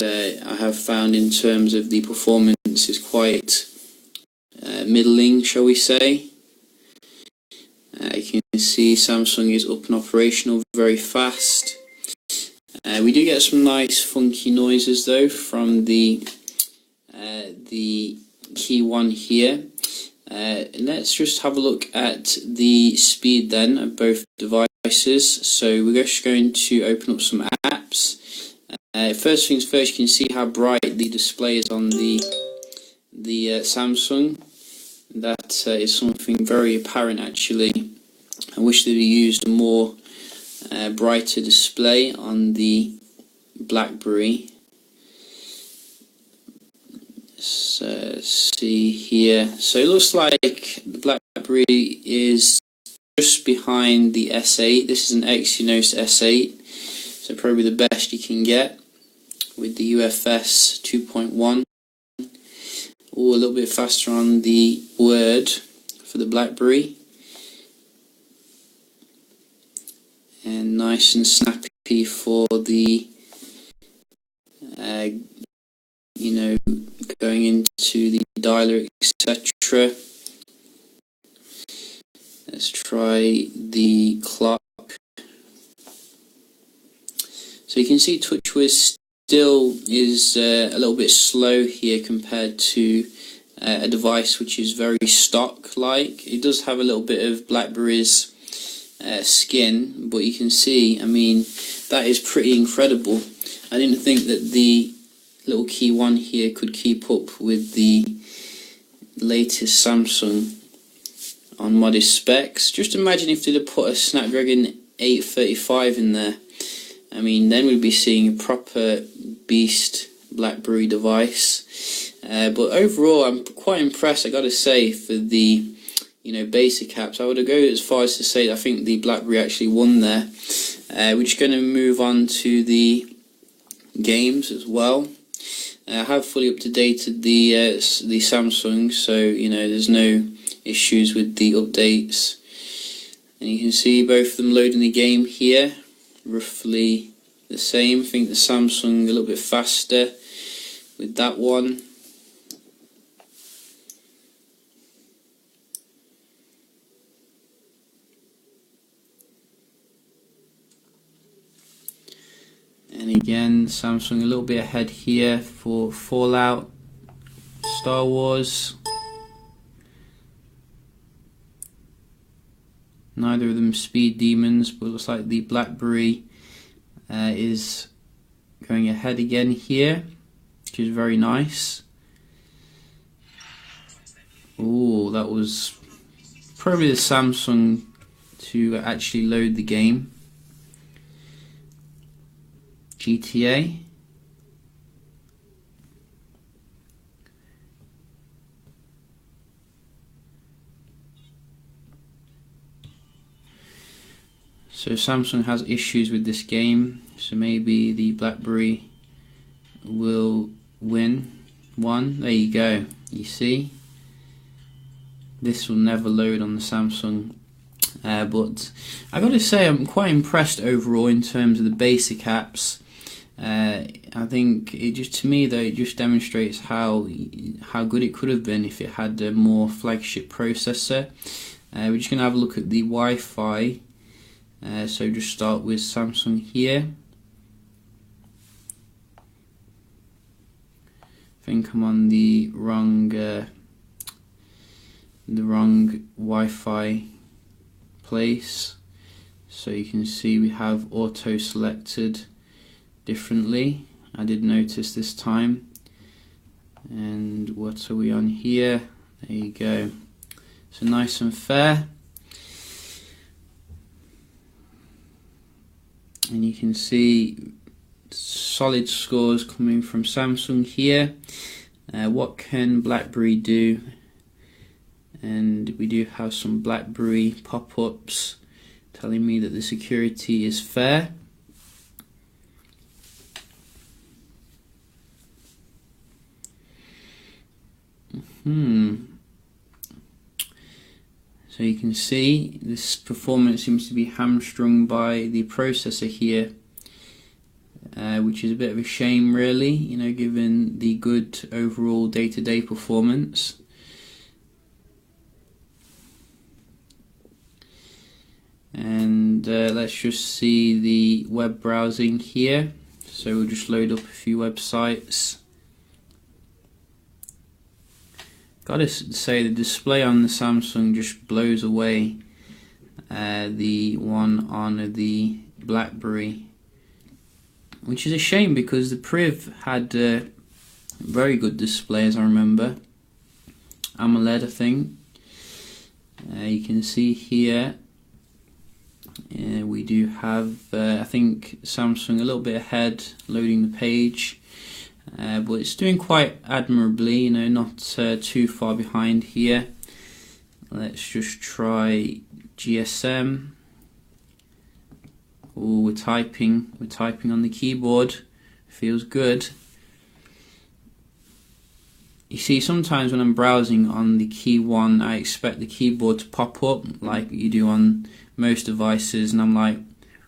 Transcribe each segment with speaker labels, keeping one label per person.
Speaker 1: I have found in terms of the performance is quite middling, shall we say. You can see Samsung is up and operational very fast. We do get some nice funky noises though from the KEYone here. Let's just have a look at the speed then of both devices. So we're just going to open up some apps. First things first, you can see how bright the display is on the Samsung. That is something very apparent actually. I wish they used a more brighter display on the BlackBerry. So see here. So it looks like the BlackBerry is just behind the S8. This is an Exynos S8, so probably the best you can get with the UFS 2.1. Oh, a little bit faster on the Word for the BlackBerry, and nice and snappy for the you know, going into the dialer, etc. Let's try the clock. So you can see TouchWiz still is a little bit slow here compared to a device which is very stock-like. It does have a little bit of BlackBerry's skin, but you can see, I mean, that is pretty incredible. I didn't think that the little KEYone here could keep up with the latest Samsung on modest specs. Just imagine if they'd have put a Snapdragon 835 in there. I mean, then we'd be seeing a proper beast BlackBerry device. But overall, I'm quite impressed, I gotta say, for the basic apps. I would go as far as to say that I think the BlackBerry actually won there. We're just going to move on to the games as well. I have fully up-to-dated the Samsung, so there's no issues with the updates. And you can see both of them loading the game here, roughly the same. I think the Samsung a little bit faster with that one. And again, Samsung a little bit ahead here for Fallout, Star Wars. Neither of them speed demons, but it looks like the BlackBerry is going ahead again here, which is very nice. Oh, that was probably the Samsung to actually load the game. GTA. So Samsung has issues with this game, so maybe the BlackBerry will win one. There you go. You see, this will never load on the Samsung. But I got to say, I'm quite impressed overall in terms of the basic apps. I think it just, to me though, it just demonstrates how good it could have been if it had a more flagship processor. We're just going to have a look at the Wi-Fi. So just start with Samsung here. I think I'm on the wrong Wi-Fi place. So you can see we have auto selected differently. I did notice this time. And what are we on here? There you go. So nice and fair. And you can see solid scores coming from Samsung here. What can BlackBerry do? And we do have some BlackBerry pop-ups telling me that the security is fair. So you can see this performance seems to be hamstrung by the processor here. which is a bit of a shame really, you know, given the good overall day-to-day performance. And let's just see the web browsing here. So we'll just load up a few websites. Gotta say, the display on the Samsung just blows away the one on the BlackBerry, which is a shame because the Priv had a very good display, as I remember. AMOLED, I think. You can see here we do have, I think, Samsung a little bit ahead loading the page, but it's doing quite admirably, you know, not too far behind here. Let's just try GSM. Oh, we're typing on the keyboard. Feels good. You see, sometimes when I'm browsing on the KEYone, I expect the keyboard to pop up like you do on most devices, and I'm like,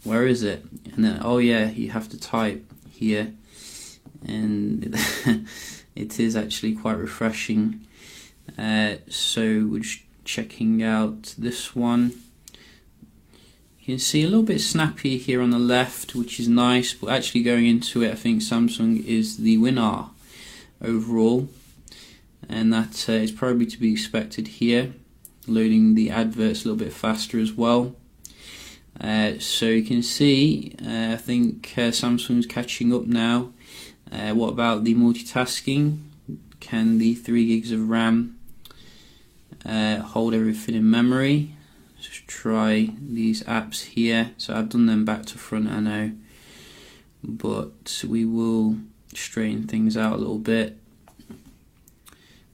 Speaker 1: where is it? And then, oh yeah, you have to type here, and it is actually quite refreshing. So we're just checking out this one. You can see a little bit snappy here on the left, which is nice, but actually going into it, I think Samsung is the winner overall, and that is probably to be expected here. Loading the adverts a little bit faster as well. So you can see, I think Samsung's catching up now. What about the multitasking? Can the 3 gigs of RAM hold everything in memory? Just try these apps here. So I've done them back to front, I know, but we will straighten things out a little bit.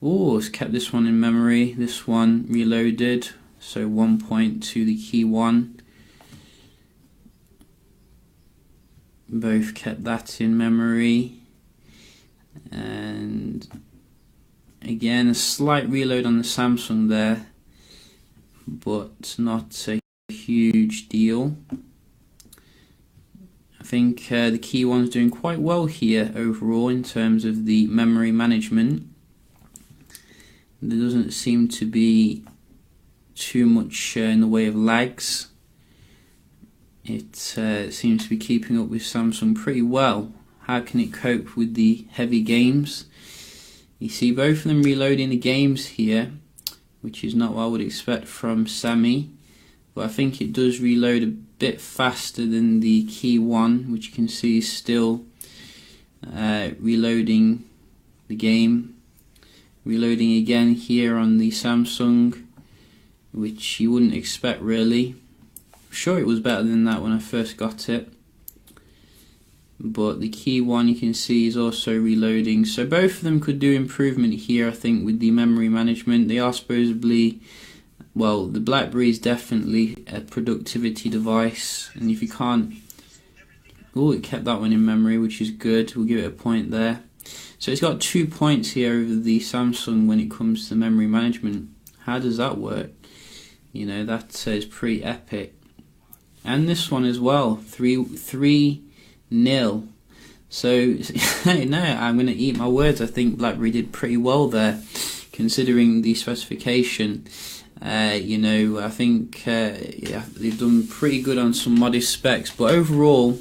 Speaker 1: Oh, it's kept this one in memory. This one reloaded, so 1 point to the KEYone. Both kept that in memory. And again, a slight reload on the Samsung there, but not a huge deal. I think the KEYone's doing quite well here overall in terms of the memory management. There doesn't seem to be too much in the way of lags. It seems to be keeping up with Samsung pretty well. How can it cope with the heavy games? You see both of them reloading the games here, which is not what I would expect from Sammy, but I think it does reload a bit faster than the KEYone, which you can see is still reloading the game. Reloading again here on the Samsung, which you wouldn't expect really. I'm sure it was better than that when I first got it, but the KEYone you can see is also reloading. So both of them could do improvement here, I think, with the memory management. They are supposedly, well, the BlackBerry is definitely a productivity device, and if you can't, oh, it kept that one in memory, which is good. We'll give it a point there. So it's got 2 points here over the Samsung when it comes to memory management. How does that work? You know, that is pretty epic. And this one as well, 3-0. So no, I'm going to eat my words. I think BlackBerry did pretty well there, considering the specification. You know, I think yeah, they've done pretty good on some modest specs, but overall,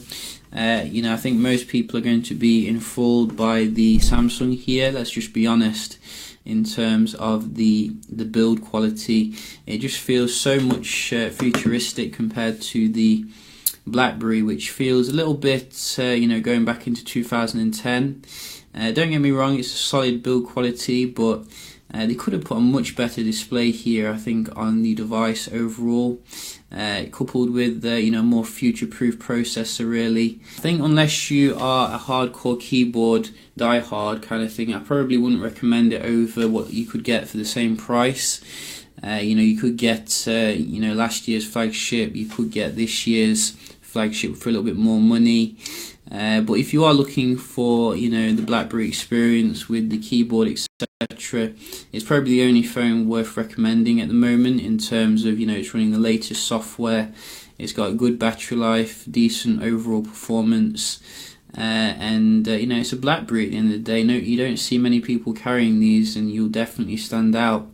Speaker 1: you know, I think most people are going to be enthralled by the Samsung here. Let's just be honest. In terms of the build quality, it just feels so much futuristic compared to the BlackBerry, which feels a little bit, you know, going back into 2010. Don't get me wrong, it's a solid build quality, but they could have put a much better display here, I think, on the device overall, coupled with you know, more future-proof processor. Really, I think unless you are a hardcore keyboard die-hard kind of thing, I probably wouldn't recommend it over what you could get for the same price. You know, you could get you know, last year's flagship, you could get this year's flagship for a little bit more money. But if you are looking for, you know, the BlackBerry experience with the keyboard, etc., it's probably the only phone worth recommending at the moment in terms of, you know, it's running the latest software, it's got good battery life, decent overall performance, and you know, it's a BlackBerry at the end of the day. No, you don't see many people carrying these, and you'll definitely stand out.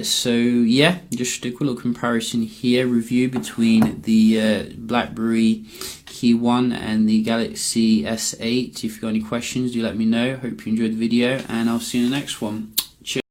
Speaker 1: So yeah, just a quick little comparison here, review between the BlackBerry KEYone and the Galaxy S8. If you've got any questions, do let me know. Hope you enjoyed the video, and I'll see you in the next one.